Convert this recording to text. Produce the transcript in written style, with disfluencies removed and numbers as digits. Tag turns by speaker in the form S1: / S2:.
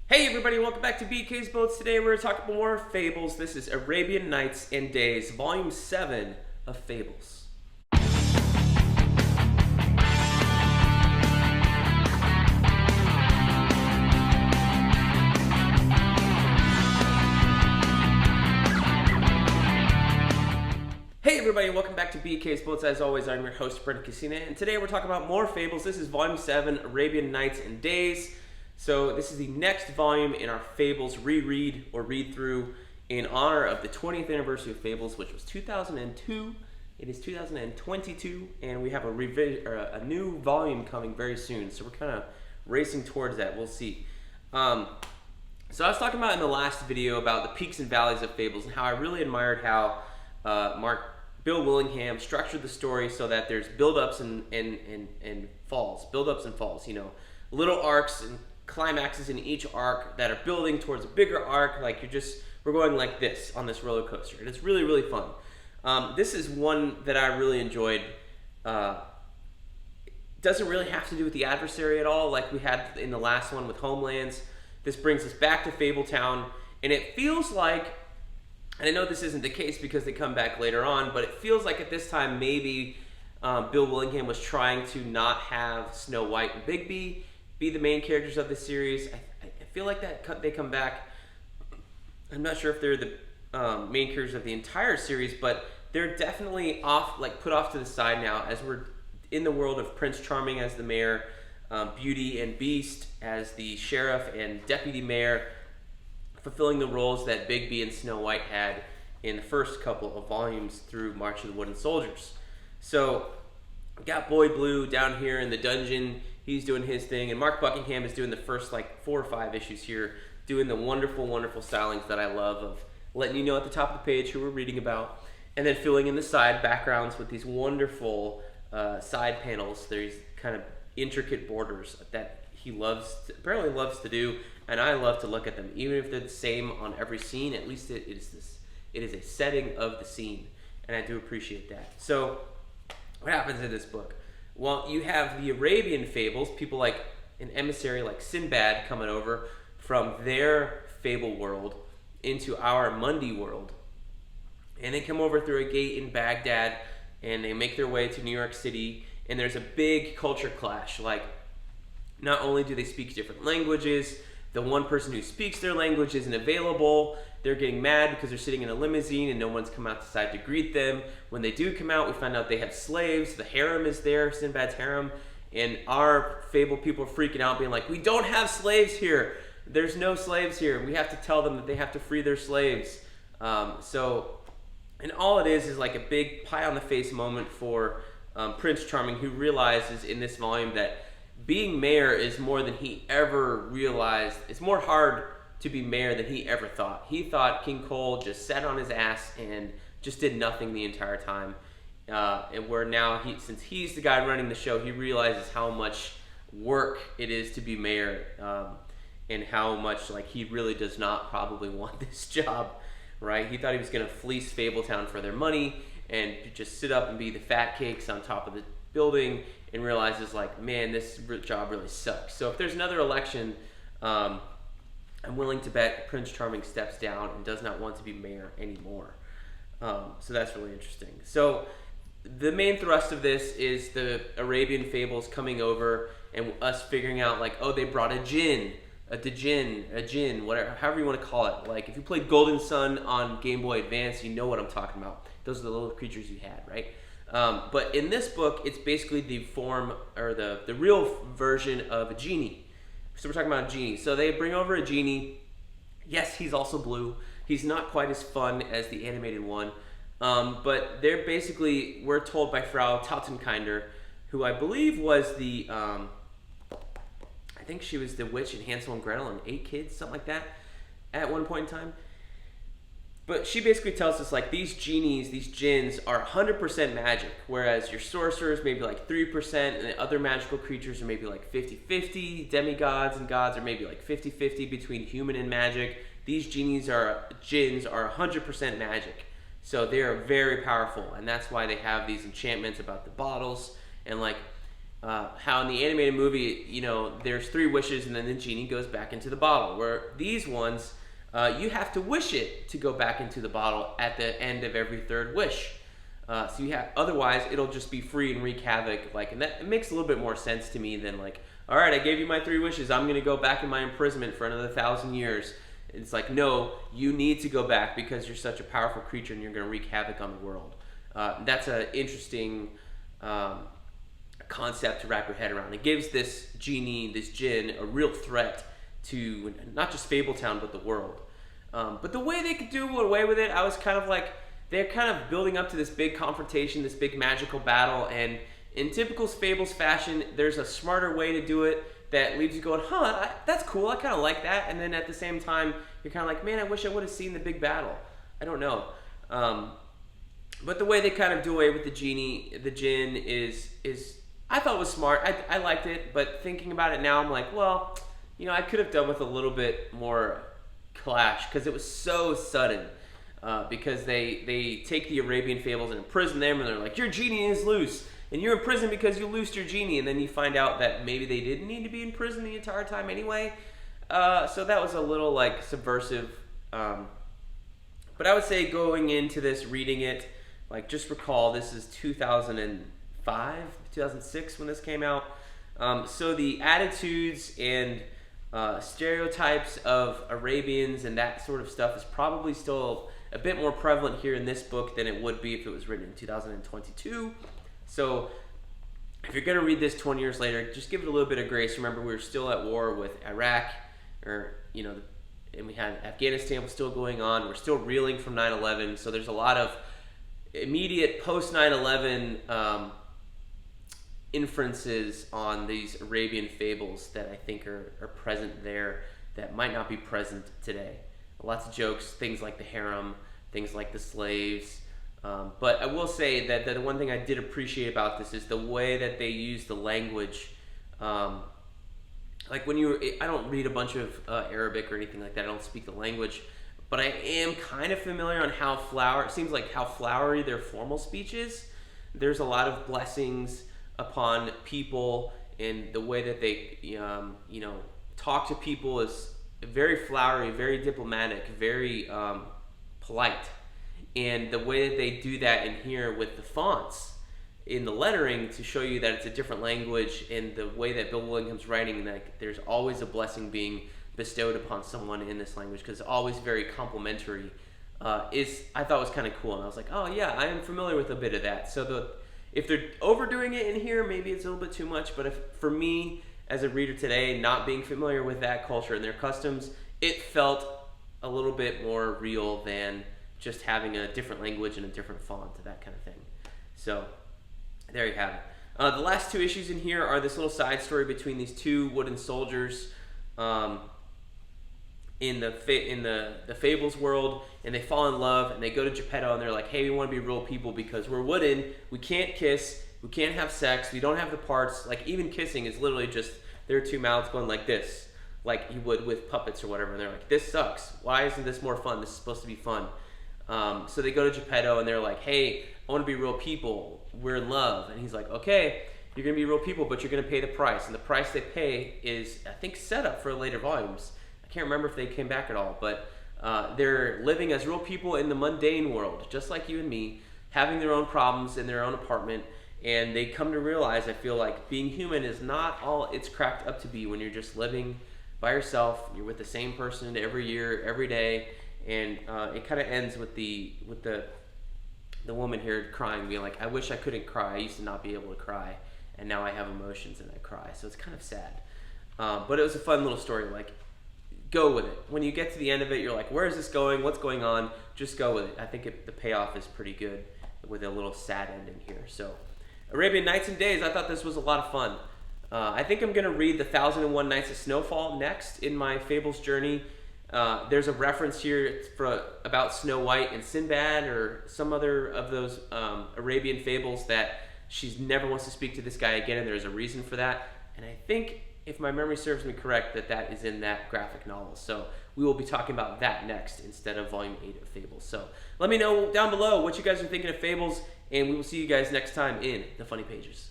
S1: Hey everybody, welcome back to BK's Boats. Today we're talking more Fables. This is Arabian Nights and Days, Volume 7 of Fables. Hey everybody, welcome back to BK's Boats. As always, I'm your host, Brent, and today we're talking about more Fables. This is Volume 7, Arabian Nights and Days. So this is the next volume in our Fables reread or read-through in honor of the 20th anniversary of Fables, which was 2002. It is 2022, and we have a new volume coming very soon. So we're kind of racing towards that. We'll see. So I was talking about in the last video about the peaks and valleys of Fables and how I really admired how Bill Willingham structured the story so that there's build-ups and falls. Build-ups and falls, you know, little arcs and climaxes in each arc that are building towards a bigger arc. Like we're going like this on this roller coaster, and it's really, really fun. This is one that I really enjoyed. Doesn't really have to do with the adversary at all, like we had in the last one with Homelands. This brings us back to Fabletown, and it feels like, and I know this isn't the case because they come back later on, but it feels like at this time maybe Bill Willingham was trying to not have Snow White and Bigby be the main characters of the series. I feel like that they come back. I'm not sure if they're the main characters of the entire series, but they're definitely put off to the side now as we're in the world of Prince Charming as the mayor, Beauty and Beast as the sheriff and deputy mayor, fulfilling the roles that Bigby and Snow White had in the first couple of volumes through March of the Wooden Soldiers. So we got Boy Blue down here in the dungeon. He's doing his thing, and Mark Buckingham is doing the first 4 or 5 issues here, doing the wonderful, wonderful stylings that I love of letting you know at the top of the page who we're reading about, and then filling in the side backgrounds with these wonderful side panels. There's kind of intricate borders that he apparently loves to do, and I love to look at them. Even if they're the same on every scene, at least it is a setting of the scene, and I do appreciate that. So what happens in this book? Well, you have the Arabian fables, people like an emissary like Sinbad coming over from their fable world into our Mundi world. And they come over through a gate in Baghdad, and they make their way to New York City, and there's a big culture clash. Like, not only do they speak different languages, the one person who speaks their language isn't available. They're getting mad because they're sitting in a limousine and no one's come outside to greet them. When they do come out, we find out they have slaves. The harem is there, Sinbad's harem. And our fable people are freaking out, being like, we don't have slaves here. There's no slaves here. We have to tell them that they have to free their slaves. And all it is like a big pie-on-the-face moment for Prince Charming, who realizes in this volume that being mayor is more than he ever realized. It's more hard to be mayor than he ever thought. He thought King Cole just sat on his ass and just did nothing the entire time. And where now, since he's the guy running the show, he realizes how much work it is to be mayor, and how much he really does not probably want this job, right? He thought he was going to fleece Fabletown for their money and just sit up and be the fat cakes on top of the building, and realizes man, this job really sucks. So if there's another election, I'm willing to bet Prince Charming steps down and does not want to be mayor anymore. So that's really interesting. So the main thrust of this is the Arabian fables coming over and us figuring out they brought a jinn, whatever, however you want to call it. If you played Golden Sun on Game Boy Advance, you know what I'm talking about. Those are the little creatures you had, right? But in this book, it's basically the form, or the real version of a genie. So we're talking about a genie. So they bring over a genie. Yes, he's also blue. He's not quite as fun as the animated one. But we're told by Frau Tautenkinder, who I believe was I think she was the witch in Hansel and Gretel and 8 Kids, something like that, at one point in time. But she basically tells us these genies, these jinns, are 100% magic, whereas your sorcerers maybe 3%, and the other magical creatures are maybe 50-50. Demigods and gods are maybe 50-50 between human and magic. These jinns are 100% magic, so they are very powerful, and that's why they have these enchantments about the bottles. And how in the animated movie, there's 3 wishes and then the genie goes back into the bottle. Where these ones, you have to wish it to go back into the bottle at the end of every 3rd wish. Otherwise it'll just be free and wreak havoc. And that it makes a little bit more sense to me than all right, I gave you my 3 wishes. I'm gonna go back in my imprisonment for another 1,000 years. It's no, you need to go back because you're such a powerful creature and you're gonna wreak havoc on the world. That's an interesting concept to wrap your head around. It gives this genie, this djinn, a real threat to not just Fabletown but the world. But the way they could do away with it, I was kind of they're kind of building up to this big confrontation, this big magical battle, and in typical Fables fashion, there's a smarter way to do it that leaves you going, that's cool, I kind of like that, and then at the same time, you're kind of man, I wish I would have seen the big battle. I don't know. But the way they kind of do away with the djinn is I thought was smart. I liked it, but thinking about it now, I'm well, I could have done with a little bit more clash because it was so sudden. Because they take the Arabian Fables and imprison them, and they're your genie is loose, and you're in prison because you loosed your genie, and then you find out that maybe they didn't need to be in prison the entire time anyway. So that was a little subversive. But I would say going into this, reading it, just recall this is 2005, 2006 when this came out. So the attitudes and stereotypes of Arabians and that sort of stuff is probably still a bit more prevalent here in this book than it would be if it was written in 2022. So if you're going to read this 20 years later, just give it a little bit of grace. Remember, we were still at war with Iraq, and we had Afghanistan was still going on. We're still reeling from 9/11. So there's a lot of immediate post 9/11 inferences on these Arabian fables that I think are present there that might not be present today. Lots of jokes, things like the harem, things like the slaves. But I will say that the one thing I did appreciate about this is the way that they use the language. I don't read a bunch of Arabic or anything like that. I don't speak the language. But I am kind of familiar on how flowery their formal speech is. There's a lot of blessings upon people, and the way that they, talk to people is very flowery, very diplomatic, very polite. And the way that they do that in here with the fonts in the lettering to show you that it's a different language, and the way that Bill Willingham's writing, there's always a blessing being bestowed upon someone in this language because it's always very complimentary, I thought was kind of cool. And I was oh yeah, I am familiar with a bit of that. So if they're overdoing it in here, maybe it's a little bit too much. But for me, as a reader today, not being familiar with that culture and their customs, it felt a little bit more real than just having a different language and a different font, that kind of thing. So there you have it. The last 2 issues in here are this little side story between these 2 wooden soldiers in the Fables world, and they fall in love, and they go to Geppetto, and they're hey, we want to be real people because we're wooden, we can't kiss, we can't have sex, we don't have the parts. Even kissing is literally just their 2 mouths going like this, like you would with puppets or whatever, and they're this sucks, why isn't this more fun, this is supposed to be fun. So they go to Geppetto, and they're hey, I want to be real people, we're in love. And he's okay, you're going to be real people, but you're going to pay the price. And the price they pay is, I think, set up for later volumes. I can't remember if they came back at all, but they're living as real people in the mundane world, just like you and me, having their own problems in their own apartment. And they come to realize, I feel being human is not all it's cracked up to be when you're just living by yourself. You're with the same person every year, every day. And it kind of ends with the woman here crying, being I wish I couldn't cry. I used to not be able to cry, and now I have emotions and I cry. So it's kind of sad. But it was a fun little story. Go with it. When you get to the end of it, you're where is this going? What's going on? Just go with it. I think the payoff is pretty good with a little sad ending here. So Arabian Nights and Days, I thought this was a lot of fun. I think I'm going to read the 1001 Nights of Snowfall next in my Fables journey. There's a reference here about Snow White and Sinbad or some other of those Arabian fables that she never wants to speak to this guy again, and there's a reason for that. And I think, if my memory serves me correct, that is in that graphic novel. So we will be talking about that next instead of Volume 8 of Fables. So let me know down below what you guys are thinking of Fables, and we will see you guys next time in the Funny Pages.